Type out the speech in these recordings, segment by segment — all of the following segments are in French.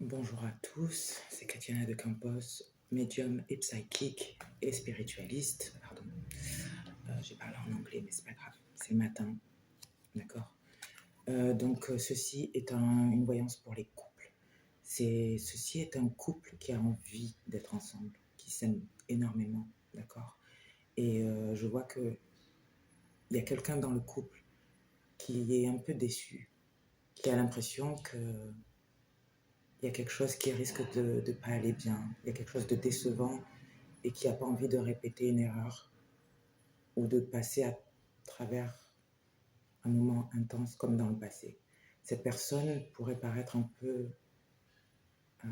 Bonjour à tous, c'est Katiana de Campos, médium et psychique et spiritualiste. Pardon, j'ai parlé en anglais, mais c'est pas grave, c'est le matin, d'accord. Ceci est une voyance pour les couples. Ceci est un couple qui a envie d'être ensemble, qui s'aime énormément, d'accord. Je vois que il y a quelqu'un dans le couple qui est un peu déçu, qui a l'impression que il y a quelque chose qui risque de ne pas aller bien, il y a quelque chose de décevant et qui n'a pas envie de répéter une erreur ou de passer à travers un moment intense comme dans le passé. Cette personne pourrait paraître un peu euh,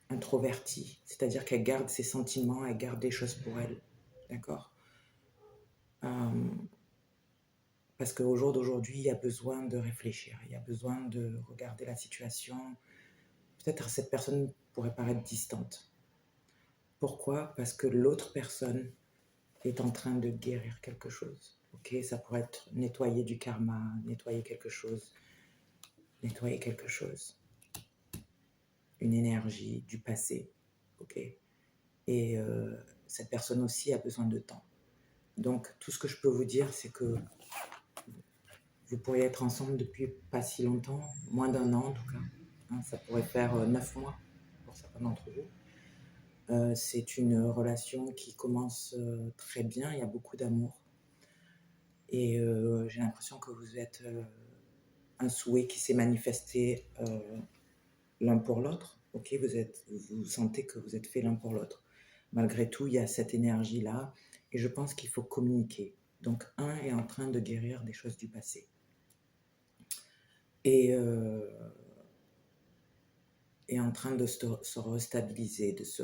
introvertie, c'est-à-dire qu'elle garde ses sentiments, elle garde des choses pour elle, d'accord. euh, Parce qu'au jour d'aujourd'hui, il y a besoin de réfléchir, il y a besoin de regarder la situation. Peut-être cette personne pourrait paraître distante. Pourquoi? Parce que l'autre personne est en train de guérir quelque chose. Ok, ça pourrait être nettoyer du karma, nettoyer quelque chose, une énergie du passé. Ok, cette personne aussi a besoin de temps. Donc tout ce que je peux vous dire, c'est que vous pourriez être ensemble depuis pas si longtemps, moins d'un an en tout cas. Hein, ça pourrait faire 9 mois pour certains d'entre vous. C'est une relation qui commence très bien, il y a beaucoup d'amour. J'ai l'impression que vous êtes un souhait qui s'est manifesté l'un pour l'autre. Ok, vous sentez que vous êtes fait l'un pour l'autre. Malgré tout, il y a cette énergie-là et je pense qu'il faut communiquer. Donc, un est en train de guérir des choses du passé. Et est en train de se restabiliser, de se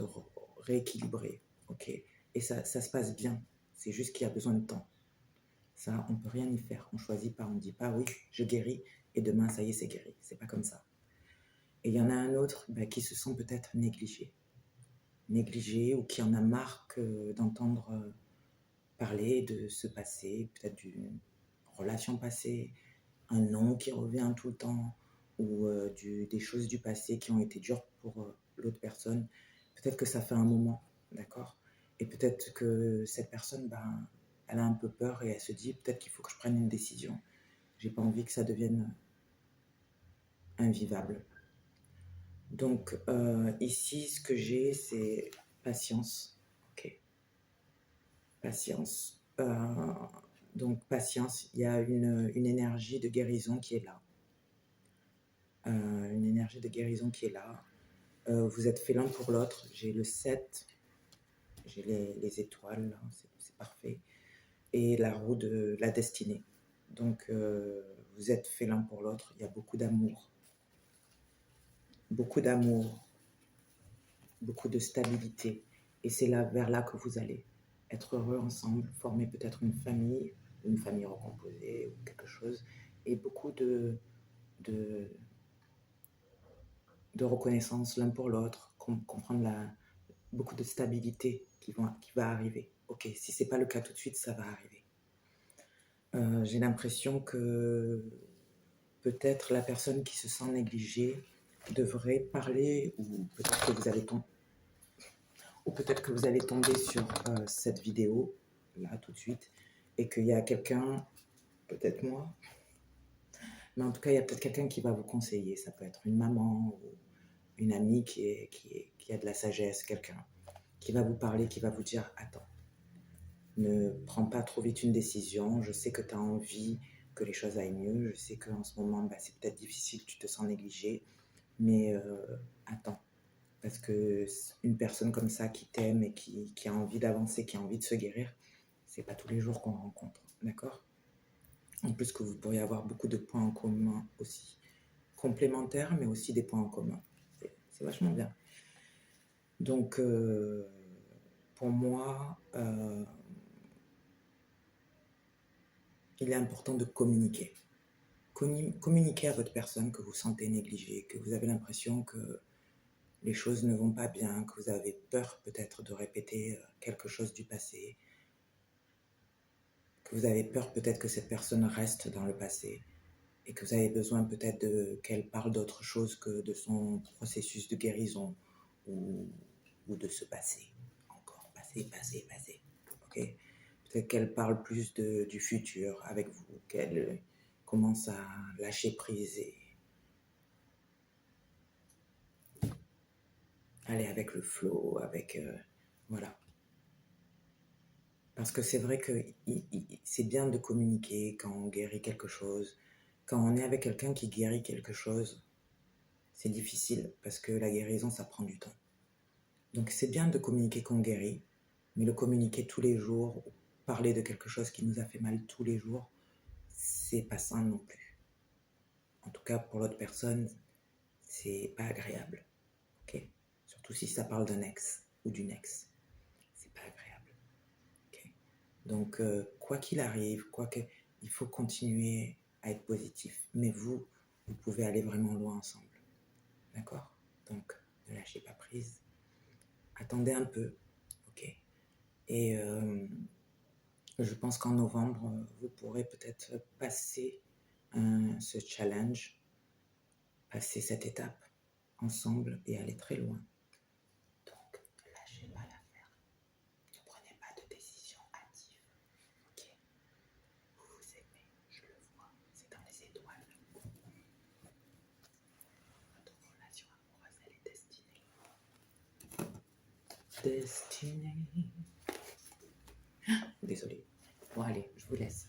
rééquilibrer. Ok, et ça se passe bien. C'est juste qu'il y a besoin de temps. Ça, on ne peut rien y faire. On ne choisit pas, on ne dit pas oui, je guéris et demain, ça y est, c'est guéri. C'est pas comme ça. Et il y en a un autre qui se sent peut-être négligé ou qui en a marre d'entendre parler de ce passé, peut-être d'une relation passée, un nom qui revient tout le temps ou des choses du passé qui ont été dures pour l'autre personne. Peut-être que ça fait un moment, d'accord. Et peut-être que cette personne, elle a un peu peur et elle se dit peut-être qu'il faut que je prenne une décision. J'ai pas envie que ça devienne invivable. Donc ici, ce que j'ai, c'est patience. Ok, patience. Donc patience, il y a une énergie de guérison qui est là. Une énergie de guérison qui est là. Vous êtes fait l'un pour l'autre. J'ai le 7, j'ai les étoiles, c'est parfait. Et la roue de la destinée. Donc vous êtes fait l'un pour l'autre. Il y a beaucoup d'amour. Beaucoup d'amour, beaucoup de stabilité. Et c'est là, vers là que vous allez. Être heureux ensemble, former peut-être une famille recomposée ou quelque chose. Et beaucoup de, de reconnaissance l'un pour l'autre, comprendre beaucoup de stabilité qui va arriver. Ok, si ce n'est pas le cas tout de suite, ça va arriver. J'ai l'impression que peut-être la personne qui se sent négligée devrait parler, ou peut-être que vous allez tomber sur cette vidéo là tout de suite et qu'il y a quelqu'un, peut-être moi, mais en tout cas il y a peut-être quelqu'un qui va vous conseiller. Ça peut être une maman ou une amie qui a de la sagesse, quelqu'un qui va vous parler, qui va vous dire attends, ne prends pas trop vite une décision, je sais que tu as envie que les choses aillent mieux, je sais qu'en ce moment c'est peut-être difficile, tu te sens négligé, mais attends. Parce que une personne comme ça qui t'aime et qui a envie d'avancer, qui a envie de se guérir, c'est pas tous les jours qu'on rencontre, d'accord. En plus que vous pourriez avoir beaucoup de points en commun aussi, complémentaires, mais aussi des points en commun. C'est vachement bien. Donc, pour moi, il est important de communiquer. Communiquer à votre personne que vous sentez négligée, que vous avez l'impression que les choses ne vont pas bien, que vous avez peur peut-être de répéter quelque chose du passé, que vous avez peur peut-être que cette personne reste dans le passé. et que vous avez besoin peut-être qu'elle parle d'autre chose que de son processus de guérison ou de ce passé. Encore, passé. Ok? Peut-être qu'elle parle plus du futur avec vous, qu'elle commence à lâcher prise et aller avec le flow, voilà. Parce que c'est vrai que c'est bien de communiquer quand on guérit quelque chose. Quand on est avec quelqu'un qui guérit quelque chose, c'est difficile parce que la guérison, ça prend du temps. Donc c'est bien de communiquer quand on guérit, mais le communiquer tous les jours, parler de quelque chose qui nous a fait mal tous les jours, c'est pas sain non plus. En tout cas, pour l'autre personne, c'est pas agréable. Ok? Surtout si ça parle d'un ex ou d'une ex. C'est pas agréable. Ok? Donc, quoi qu'il arrive, il faut continuer à être positif. Mais vous pouvez aller vraiment loin ensemble. D'accord? Donc, ne lâchez pas prise. Attendez un peu. Ok? Et je pense qu'en novembre, vous pourrez peut-être passer ce challenge, passer cette étape ensemble et aller très loin. Donc, ne lâchez pas l'affaire. Ne prenez pas de décision hâtive. Ok? Vous vous aimez, je le vois, c'est dans les étoiles. Votre relation amoureuse, elle est destinée. Destinée. Désolée. Bon, allez, je vous laisse.